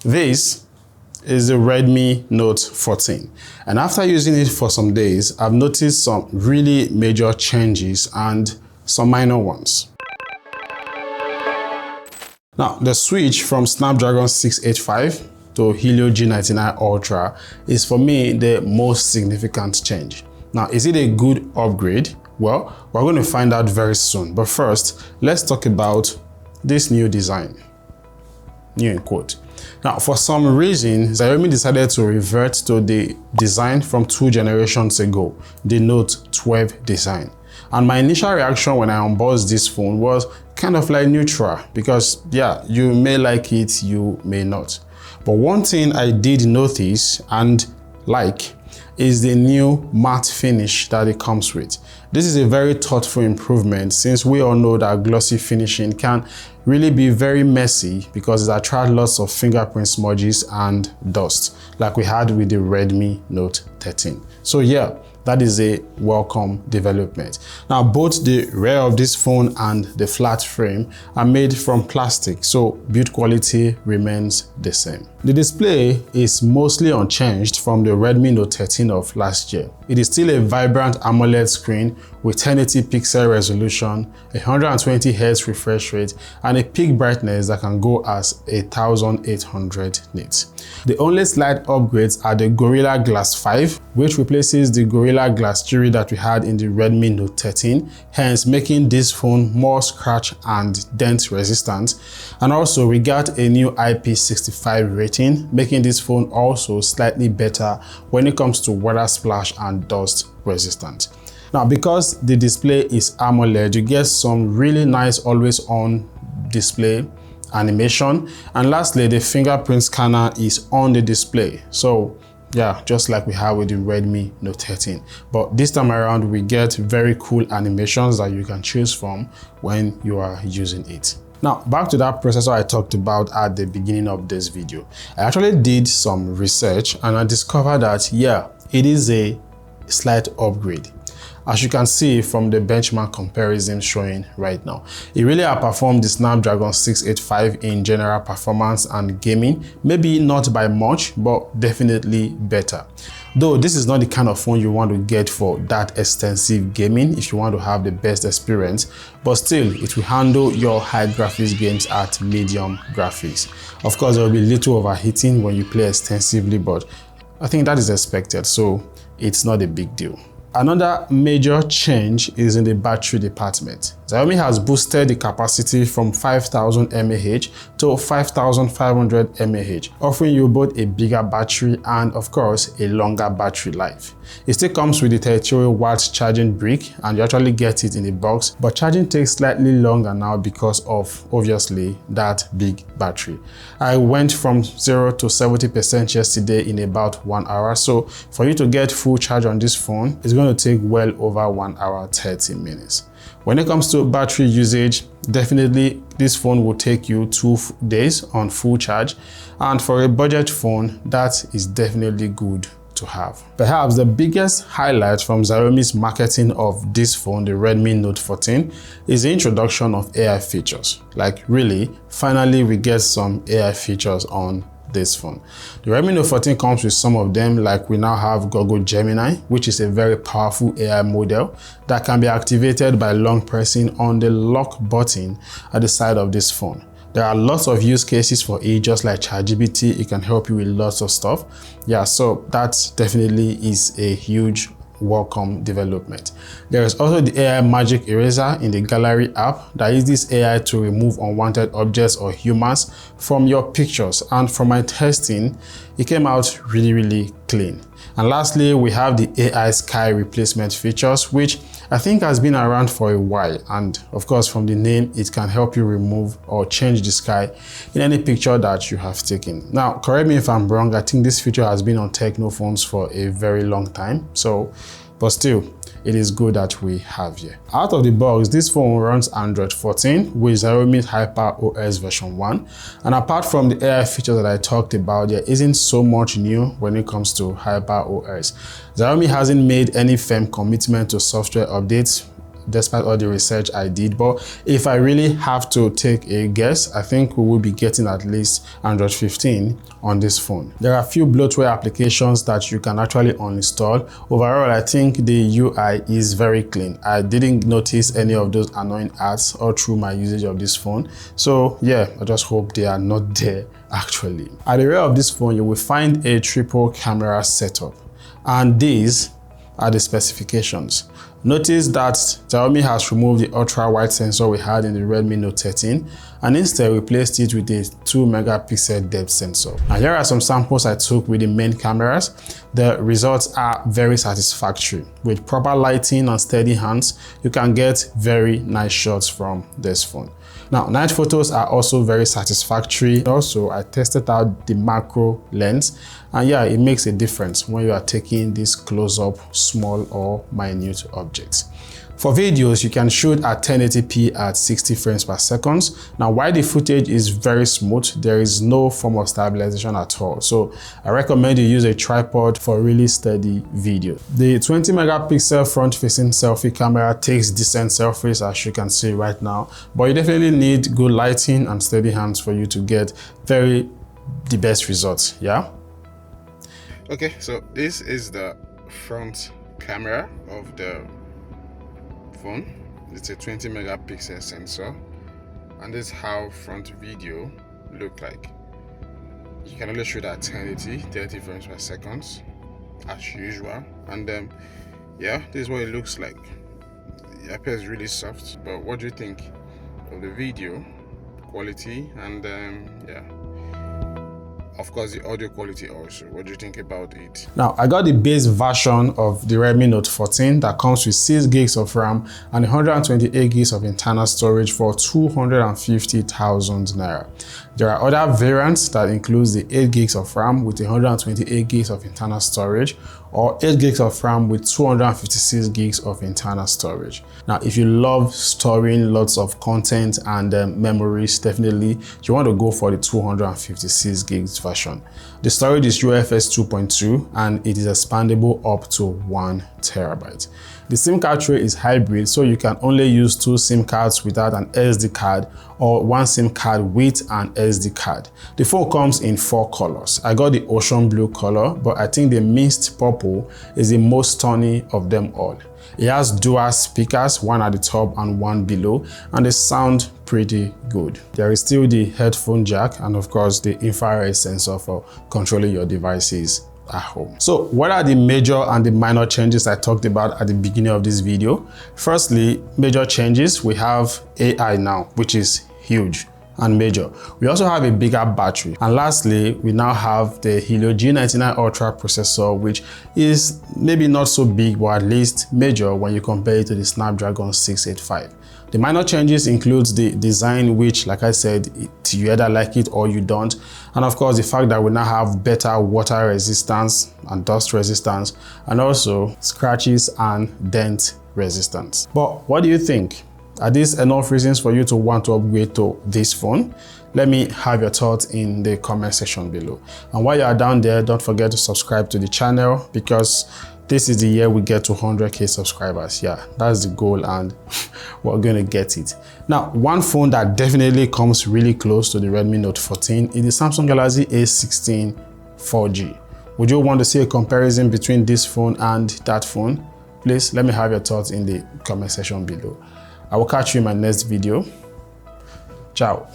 This is the Redmi Note 14, and after using it for some days, I've noticed some really major changes and some minor ones. Now, the switch from Snapdragon 685 to Helio G99 Ultra is for me the most significant change. Now, is it a good upgrade? Well, we're going to find out very soon. But first, let's talk about this new design. New in quote. Now, for some reason, Xiaomi decided to revert to the design from 2 generations ago, the Note 12 design. And my initial reaction when I unboxed this phone was kind of like neutral, because yeah, you may like it, you may not. But one thing I did notice and like is the new matte finish that it comes with. This is a very thoughtful improvement, since we all know that glossy finishing can really be very messy because it attracts lots of fingerprint smudges and dust, like we had with the Redmi Note 13. So yeah, that is a welcome development. Now, both the rear of this phone and the flat frame are made from plastic, so build quality remains the same. The display is mostly unchanged from the Redmi Note 13 of last year. It is still a vibrant AMOLED screen with 1080 pixel resolution, 120 Hz refresh rate, and a peak brightness that can go as 1800 nits. The only slight upgrades are the Gorilla Glass 5, which replaces the Gorilla Glass 3 that we had in the Redmi Note 13, hence making this phone more scratch and dent resistant. And also we got a new IP65 rating, making this phone also slightly better when it comes to water splash and dust resistant. Now, because the display is AMOLED, you get some really nice always on display animation, and lastly the fingerprint scanner is on the display. So yeah, just like we have with the Redmi Note 13, but this time around we get very cool animations that you can choose from when you are using it. Now, back to that processor I talked about at the beginning of this video. I actually did some research and I discovered that yeah, it is a slight upgrade. As you can see from the benchmark comparison showing right now, it really outperformed the Snapdragon 685 in general performance and gaming. Maybe not by much, but definitely better. Though this is not the kind of phone you want to get for that extensive gaming if you want to have the best experience, but still it will handle your high graphics games at medium graphics. Of course, there will be little overheating when you play extensively, but I think that is expected, so it's not a big deal. Another major change is in the battery department. Xiaomi has boosted the capacity from 5000 mAh to 5500 mAh, offering you both a bigger battery and of course a longer battery life. It still comes with the 33W charging brick, and you actually get it in the box, but charging takes slightly longer now because of obviously that big battery. I went from 0 to 70% yesterday in about 1 hour, so for you to get full charge on this phone, it's going to take well over 1 hour 30 minutes. When it comes to battery usage, definitely this phone will take you 2 days on full charge, and for a budget phone, that is definitely good to have. Perhaps the biggest highlight from Xiaomi's marketing of this phone, the Redmi Note 14, is the introduction of AI features. Like really, finally we get some AI features on this phone. The Redmi Note 14 comes with some of them, like we now have Google Gemini, which is a very powerful AI model that can be activated by long pressing on the lock button at the side of this phone. There are lots of use cases for it, just like ChatGPT. It can help you with lots of stuff. Yeah, so that definitely is a huge welcome development. There is also the AI Magic Eraser in the Gallery app that uses AI to remove unwanted objects or humans from your pictures, and from my testing, it came out really clean. And lastly, we have the AI Sky replacement features, which I think has been around for a while, and of course from the name it can help you remove or change the sky in any picture that you have taken. Now correct me if I'm wrong, I think this feature has been on Techno phones for a very long time, but still it is good that we have here. Out of the box, this phone runs Android 14 with Xiaomi Hyper OS version 1, and apart from the AI features that I talked about, there isn't so much new when it comes to Hyper OS. Xiaomi hasn't made any firm commitment to software updates despite all the research I did. But if I really have to take a guess, I think we will be getting at least Android 15 on this phone. There are a few bloatware applications that you can actually uninstall. Overall, I think the UI is very clean. I didn't notice any of those annoying ads all through my usage of this phone. So yeah, I just hope they are not there actually. At the rear of this phone, you will find a triple camera setup, and these are the specifications. Notice that Xiaomi has removed the ultra-wide sensor we had in the Redmi Note 13 and instead replaced it with a 2-megapixel depth sensor. And here are some samples I took with the main cameras. The results are very satisfactory. With proper lighting and steady hands, you can get very nice shots from this phone. Now, night photos are also very satisfactory. Also, I tested out the macro lens, and yeah, it makes a difference when you are taking this close-up small or minute objects. For videos, you can shoot at 1080p at 60 frames per second. Now, while the footage is very smooth, there is no form of stabilization at all. So I recommend you use a tripod for really steady video. The 20 megapixel front-facing selfie camera takes decent selfies, as you can see right now, but you definitely need good lighting and steady hands for you to get the best results, yeah? Okay, so this is the front camera of the phone. It's a 20 megapixel sensor, and this is how front video look like. You can only shoot at 1080, 30 frames per second as usual, and yeah, this is what it looks like. It appears really soft, but what do you think of the video quality and yeah, of course the audio quality also? What do you think about it? Now, I got the base version of the Redmi Note 14 that comes with 6 gigs of RAM and 128 gigs of internal storage for 250,000 naira. There are other variants that includes the 8 gigs of RAM with 128 gigs of internal storage, or 8 gigs of RAM with 256 gigs of internal storage. Now, if you love storing lots of content and memories, definitely you want to go for the 256 gigs version. The storage is UFS 2.2 and it is expandable up to 1 terabyte. The SIM card tray is hybrid, so you can only use 2 SIM cards without an SD card or 1 SIM card with an SD card. The phone comes in 4 colors. I got the ocean blue color, but I think the mist purple is the most stunning of them all. It has dual speakers, one at the top and one below, and they sound pretty good. There is still the headphone jack and of course the infrared sensor for controlling your devices at home. So what are the major and the minor changes I talked about at the beginning of this video? Firstly, major changes, we have AI now, which is huge and major. We also have a bigger battery. And lastly, we now have the Helio G99 Ultra processor, which is maybe not so big, but at least major when you compare it to the Snapdragon 685. The minor changes includes the design, which, like I said, you either like it or you don't. And of course, the fact that we now have better water resistance and dust resistance, and also scratches and dent resistance. But what do you think? Are these enough reasons for you to want to upgrade to this phone? Let me have your thoughts in the comment section below. And while you are down there, don't forget to subscribe to the channel, because this is the year we get to 100k subscribers. Yeah, that's the goal and we're going to get it. Now, one phone that definitely comes really close to the Redmi Note 14 is the Samsung Galaxy A16 4G. Would you want to see a comparison between this phone and that phone? Please let me have your thoughts in the comment section below. I will catch you in my next video. Ciao.